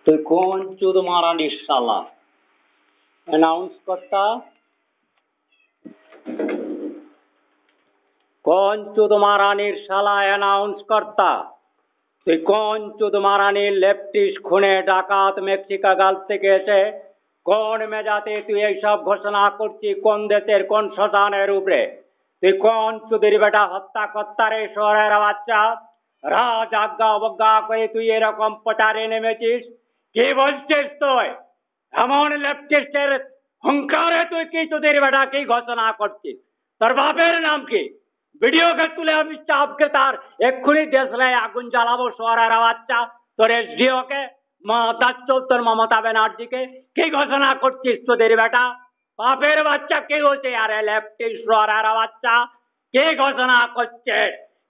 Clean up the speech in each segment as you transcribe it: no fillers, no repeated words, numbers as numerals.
তুই কোন চুদ মারানির শালা? অ্যানাউন্স কর্তা, কোন চুদ মারানির শালা অ্যানাউন্স কর্তা? তুই কোন চুদ মারানির লেফটিস্ট খুনে ডাকাত মেক্সিকা গালফ থেকে এসে কোন মেজাতে তুই এইসব ঘোষণা করছিস? কোন দেশের কোন শ্মশানের উপরে? তুই কোন চুদির বেটা হত্যা কর্তারে শহরের বাচ্চা? রাজ আজ্ঞা অবজ্ঞা করে তুই এরকম প্রচারে নেমেছিস? কি বলছিস তুই? এমন লেফটিস্টের হুঙ্কারে তুই কি চুদির বেটা কি ঘোষণা করছিস? তোর বাপের নাম কি? ভিডিওকে তুলে আমি চাপকে তার এক্ষুনি দেশলাই আগুন জ্বালাবো শহরের বাচ্চা। তোর এসডিওকে তোর মমতা ব্যানার্জিকে কি ঘোষণা করছিস তোদের বেটা? বাপের বাচ্চা কে হচ্ছে আরে লেফটিস্ট শহরের বাচ্চা? কে ঘোষণা করছে?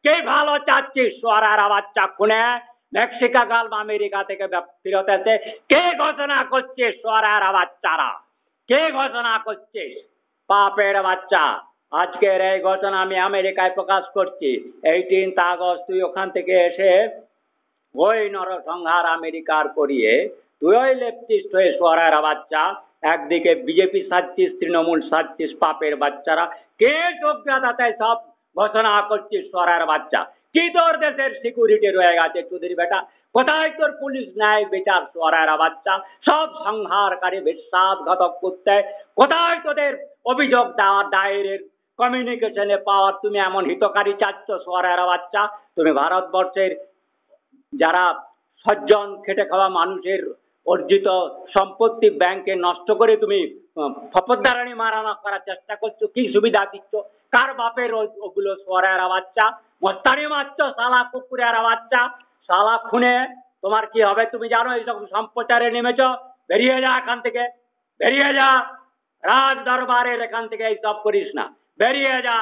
কে ভালো চাচ্ছিস শহরের বাচ্চা খুনে মেক্সিকা গালফ আমেরিকা থেকে ফিরত এসে কে ঘোষণা করছে শহরের বাচ্চারা? কে ঘোষণা করছিস? বাপের বাচ্চা, আজকের এই ঘটনা আমি আমেরিকায় প্রকাশ করছি। 18 আগস্ট তুই ওখান থেকে এসে ওই নরসংহার আমেরিকার করিয়ে তুই ওই লেফটিস্ট হয়ে শহরের বাচ্চা একদিকে বিজেপি সাজছিস, তৃণমূল সাজছিস, পাপের বাচ্চারা কে যোগ্যতায় সব ঘোষণা করছিস শহরের বাচ্চা? কি তোর দেশের সিকিউরিটি রয়ে গেছে চুদির বেটা? কোথায় তোর পুলিশ ন্যায় বিচার শহরের বাচ্চা? সব সংহারকারী বিশ্বাসঘাতক করতে কোথায় তোদের অভিযোগ দেওয়ার দায়ের কমিউনিকেশনে পাওয়ার? তুমি এমন হিতকারী চাচ্ছ শহরের বাচ্চা? তুমি ভারতবর্ষের যারা সজ্জন খেটে খাওয়া মানুষের অর্জিত সম্পত্তি ব্যাংকে নষ্ট করে তুমি ফপরদারানি মারানা করার চেষ্টা করছো। কি সুবিধা দিচ্ছ? কার বাপের ওগুলো শহরের বাচ্চা? মস্তানি মারছ শালা কুকুরের বাচ্চা। শালা খুনে তোমার কি হবে তুমি জানো? এইসব সম্প্রচারে নেমেছ, বেরিয়ে যা এখান থেকে, বেরিয়ে যা। রাজ দরবারের এখান থেকে এইসব করিস না, বেরিয়ে যা।